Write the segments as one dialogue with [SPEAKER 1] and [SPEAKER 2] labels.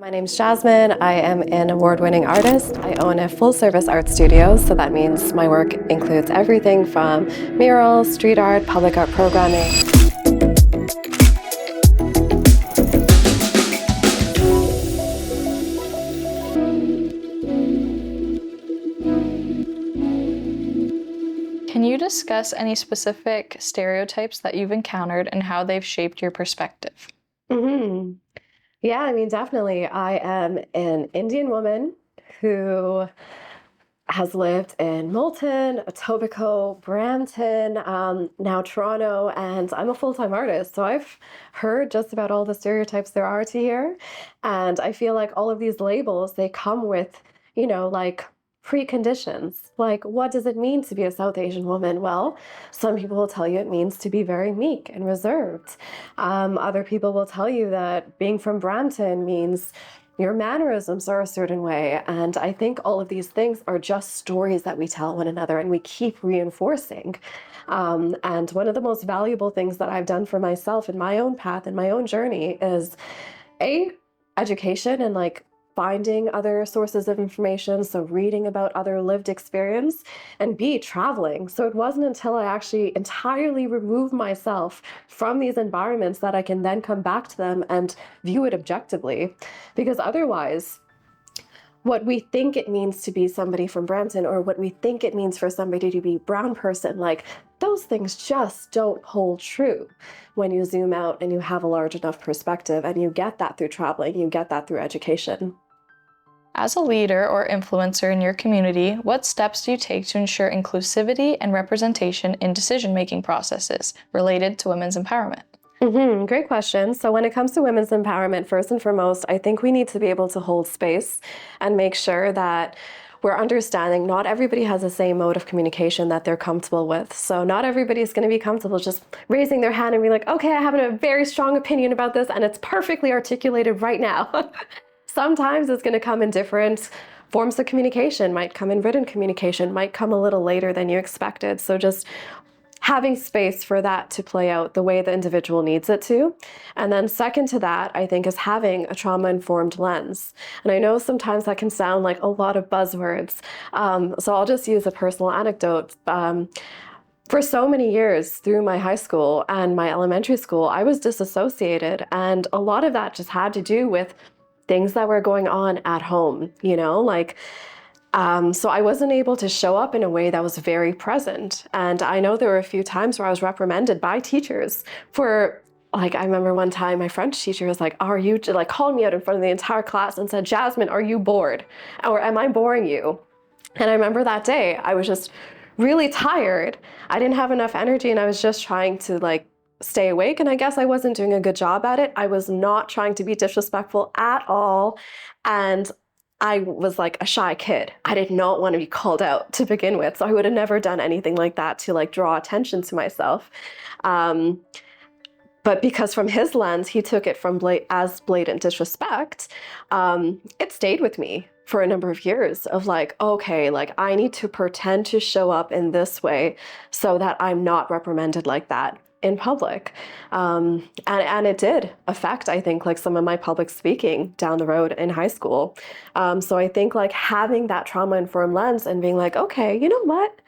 [SPEAKER 1] My name's Jasmine. I am an award-winning artist. I own a full-service art studio, so that means my work includes everything from murals, street art, public art programming.
[SPEAKER 2] Can you discuss any specific stereotypes that you've encountered and how they've shaped your perspective?
[SPEAKER 1] hmm Yeah, I mean, definitely. I am an Indian woman who has lived in Moulton, Etobicoke, Brampton, now Toronto, and I'm a full-time artist. So I've heard just about all the stereotypes there are to hear. And I feel like all of these labels, they come with, like preconditions. Like, what does it mean to be a South Asian woman? Well, some people will tell you it means to be very meek and reserved. Other people will tell you that being from Brampton means your mannerisms are a certain way. And I think all of these things are just stories that we tell one another and we keep reinforcing. And one of the most valuable things that I've done for myself in my own path and my own journey is A, education and like finding other sources of information, so reading about other lived experience, and B, traveling. So it wasn't until I actually entirely removed myself from these environments that I can then come back to them and view it objectively. Because otherwise, what we think it means to be somebody from Brampton or what we think it means for somebody to be a brown person, like those things just don't hold true when you zoom out and you have a large enough perspective, and you get that through traveling, you get that through education.
[SPEAKER 2] As a leader or influencer in your community, what steps do you take to ensure inclusivity and representation in decision-making processes related to women's empowerment?
[SPEAKER 1] Great question. So when it comes to women's empowerment, first and foremost, I think we need to be able to hold space and make sure that we're understanding not everybody has the same mode of communication that they're comfortable with. So not everybody is going to be comfortable just raising their hand and be like, okay, I have a very strong opinion about this and it's perfectly articulated right now. Sometimes it's going to come in different forms of communication, might come in written communication, might come a little later than you expected. So just having space for that to play out the way the individual needs it to. And then second to that, I think, is having a trauma-informed lens. And I know sometimes that can sound like a lot of buzzwords. So I'll just use a personal anecdote. For so many years through my high school and my elementary school, I was disassociated. And a lot of that just had to do with things that were going on at home, so I wasn't able to show up in a way that was very present. And I know there were a few times where I was reprimanded by teachers for, like, I remember one time my French teacher was like, called me out in front of the entire class and said, Jasmine, are you bored? Or am I boring you? And I remember that day I was just really tired. I didn't have enough energy and I was just trying to stay awake, and I guess I wasn't doing a good job at it. I was not trying to be disrespectful at all, and I was like a shy kid. I did not want to be called out to begin with, so I would have never done anything like that to draw attention to myself. But because from his lens, he took it from as blatant disrespect, it stayed with me for a number of years of okay, I need to pretend to show up in this way so that I'm not reprimanded like that in public. And it did affect, I think, some of my public speaking down the road in high school. So I think having that trauma-informed lens and being okay, you know what?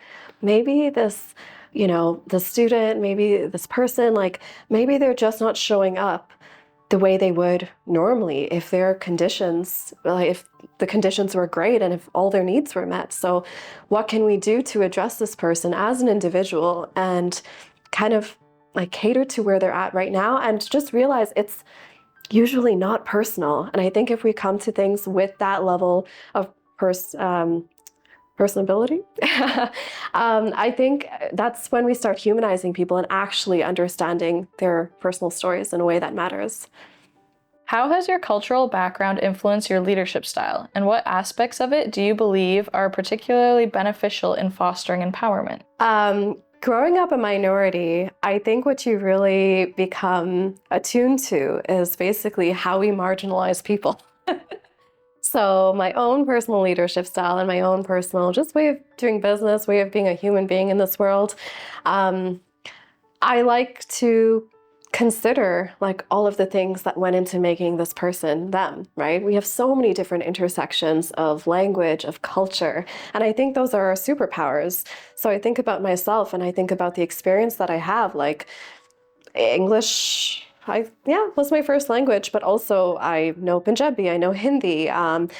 [SPEAKER 1] Maybe this, the student, maybe this person, maybe they're just not showing up the way they would normally if their conditions, if the conditions were great and if all their needs were met. So what can we do to address this person as an individual and kind of cater to where they're at right now, and just realize it's usually not personal. And I think if we come to things with that level of personability, I think that's when we start humanizing people and actually understanding their personal stories in a way that matters.
[SPEAKER 2] How has your cultural background influenced your leadership style, and what aspects of it do you believe are particularly beneficial in fostering empowerment?
[SPEAKER 1] Growing up a minority, I think what you really become attuned to is basically how we marginalize people. So my own personal leadership style and my own personal just way of doing business, way of being a human being in this world, I like to consider like all of the things that went into making this person them, right? We have so many different intersections of language, of culture, and I think those are our superpowers. So I think about myself and I think about the experience that I have, like English, was my first language, but also I know Punjabi, I know Hindi, and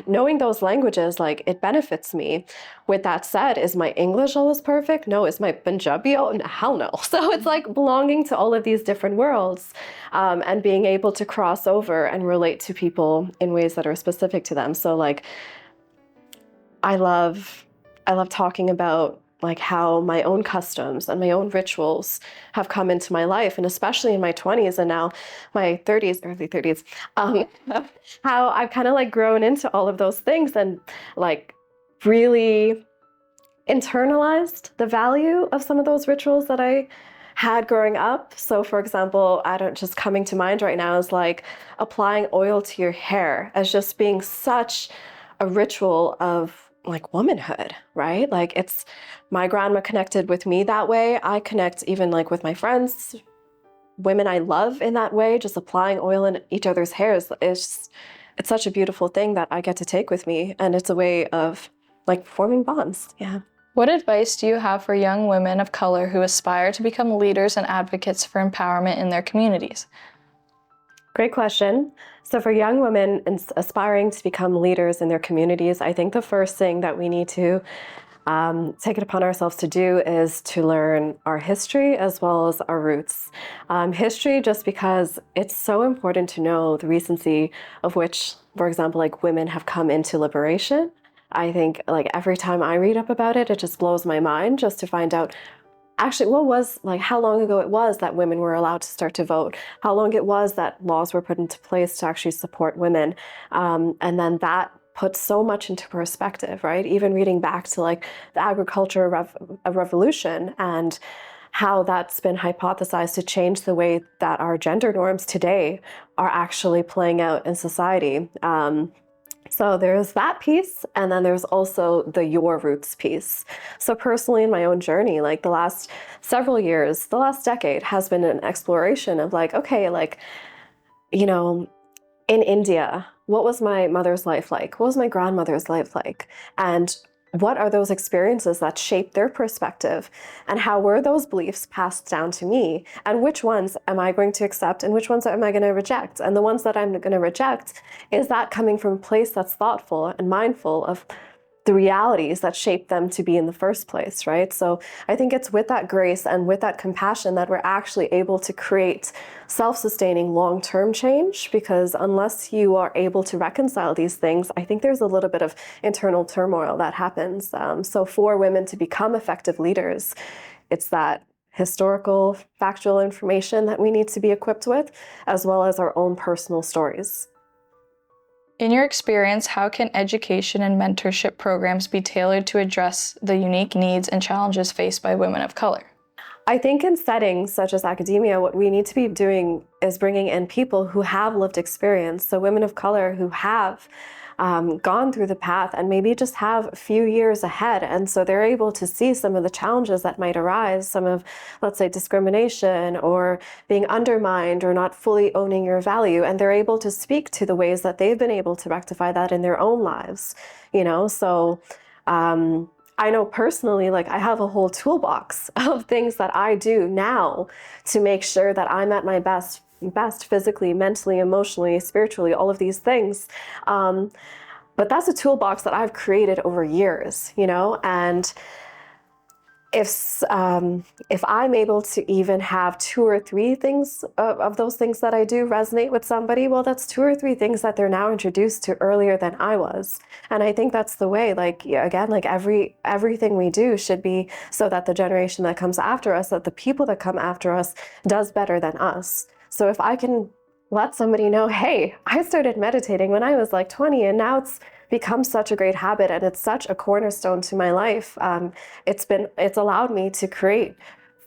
[SPEAKER 1] knowing those languages, like it benefits me. With that said, is my English always perfect? No. Is my Punjabi? Oh, hell no. So it's like belonging to all of these different worlds, and being able to cross over and relate to people in ways that are specific to them. So like, I love talking about like how my own customs and my own rituals have come into my life, and especially in my 20s and now my 30s, early 30s, um, how I've kind of like grown into all of those things and like really internalized the value of some of those rituals that I had growing up. So for example, I don't just coming to mind right now is like applying oil to your hair as just being such a ritual of like womanhood, right? Like it's my grandma connected with me that way. I connect even like with my friends, women I love in that way, just applying oil in each other's hairs. It's such a beautiful thing that I get to take with me. And it's a way of like forming bonds. Yeah.
[SPEAKER 2] What advice do you have for young women of color who aspire to become leaders and advocates for empowerment in their communities?
[SPEAKER 1] Great question. So for young women aspiring to become leaders in their communities, I think the first thing that we need to take it upon ourselves to do is to learn our history as well as our roots. History, just because it's so important to know the recency of which, for example, like women have come into liberation. I think like every time I read up about it, it just blows my mind just to find out actually what was like how long ago it was that women were allowed to start to vote, how long it was that laws were put into place to actually support women. And then that puts so much into perspective, right? Even reading back to like the agricultural revolution and how that's been hypothesized to change the way that our gender norms today are actually playing out in society. So there's that piece, and then there's also the your roots piece. So personally in my own journey, like the last several years, the last decade has been an exploration of like, okay, like, you know, in India, what was my mother's life like? What was my grandmother's life like? And what are those experiences that shaped their perspective? And how were those beliefs passed down to me? And which ones am I going to accept and which ones am I going to reject? And the ones that I'm going to reject, is that coming from a place that's thoughtful and mindful of the realities that shaped them to be in the first place, right? So I think it's with that grace and with that compassion that we're actually able to create self-sustaining long-term change, because unless you are able to reconcile these things, I think there's a little bit of internal turmoil that happens. So for women to become effective leaders, it's that historical, factual information that we need to be equipped with, as well as our own personal stories.
[SPEAKER 2] In your experience, how can education and mentorship programs be tailored to address the unique needs and challenges faced by women of color?
[SPEAKER 1] I think in settings such as academia, what we need to be doing is bringing in people who have lived experience. So women of color who have gone through the path and maybe just have a few years ahead. And so they're able to see some of the challenges that might arise, some of, let's say, discrimination or being undermined or not fully owning your value. And they're able to speak to the ways that they've been able to rectify that in their own lives, you know? So I know personally, like I have a whole toolbox of things that I do now to make sure that I'm at my best physically, mentally, emotionally, spiritually, all of these things. But that's a toolbox that I've created over years, you know, and if I'm able to even have 2 or 3 things of those things that I do resonate with somebody, well, that's 2 or 3 things that they're now introduced to earlier than I was. And I think that's the way, like, yeah, again, like everything we do should be so that the generation that comes after us, that the people that come after us does better than us. So if I can let somebody know, hey, I started meditating when I was like 20 and now it's become such a great habit and it's such a cornerstone to my life. It's allowed me to create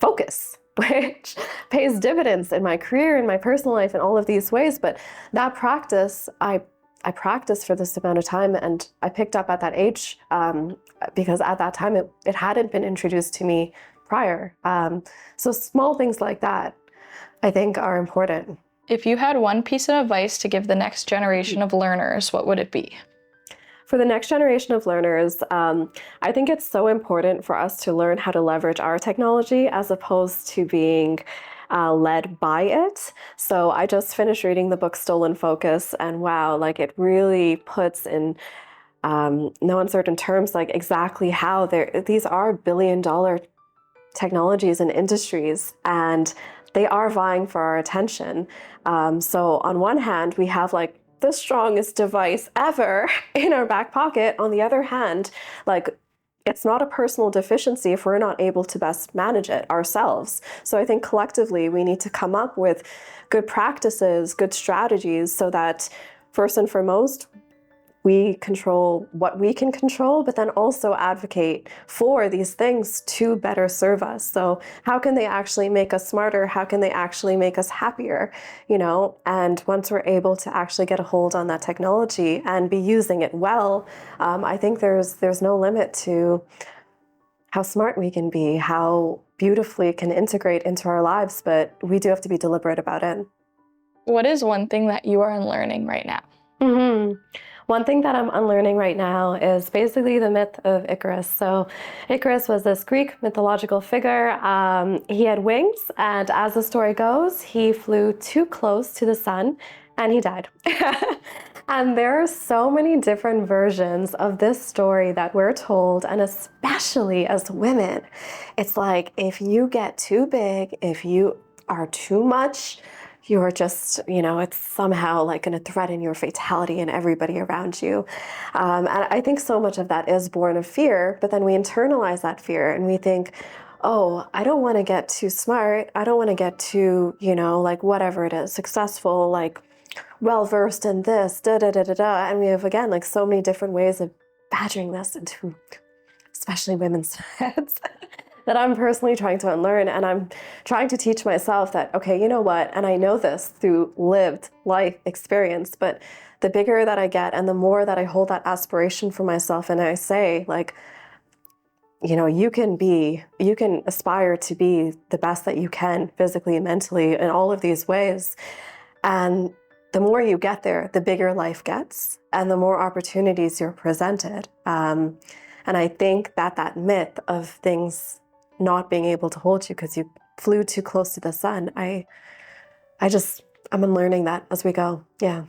[SPEAKER 1] focus, which pays dividends in my career, in my personal life, in all of these ways. But that practice, I practiced for this amount of time, and I picked up at that age because at that time it hadn't been introduced to me prior. So small things like that. I think are important.
[SPEAKER 2] If you had one piece of advice to give the next generation of learners, what would it be?
[SPEAKER 1] For the next generation of learners, I think it's so important for us to learn how to leverage our technology as opposed to being led by it. So I just finished reading the book Stolen Focus, and wow, like it really puts in no uncertain terms like exactly how these are billion-dollar technologies and industries, and they are vying for our attention. So on one hand, we have like the strongest device ever in our back pocket. On the other hand, like it's not a personal deficiency if we're not able to best manage it ourselves. So I think collectively we need to come up with good practices, good strategies, so that first and foremost, we control what we can control, but then also advocate for these things to better serve us. So how can they actually make us smarter? How can they actually make us happier? You know, and once we're able to actually get a hold on that technology and be using it well, I think there's no limit to how smart we can be, how beautifully it can integrate into our lives, but we do have to be deliberate about it.
[SPEAKER 2] What is one thing that you are unlearning right now?
[SPEAKER 1] Mm-hmm. One thing that I'm unlearning right now is basically the myth of Icarus. So Icarus was this Greek mythological figure. He had wings, and as the story goes, he flew too close to the sun and he died. And there are so many different versions of this story that we're told, and especially as women, it's like if you get too big, if you are too much, you're just, you know, it's somehow like going to threaten your fatality and everybody around you. And I think so much of that is born of fear, but then we internalize that fear and we think, oh, I don't want to get too smart. I don't want to get too, you know, like whatever it is, successful, like well-versed in this, da da da da da. And we have, again, like so many different ways of badgering this into especially women's heads that I'm personally trying to unlearn. And I'm trying to teach myself that, okay, you know what? And I know this through lived life experience, but the bigger that I get and the more that I hold that aspiration for myself and I say like, you know, you can aspire to be the best that you can physically, mentally, in all of these ways. And the more you get there, the bigger life gets and the more opportunities you're presented. And I think that myth of things not being able to hold you because you flew too close to the sun, I'm unlearning that as we go. Yeah.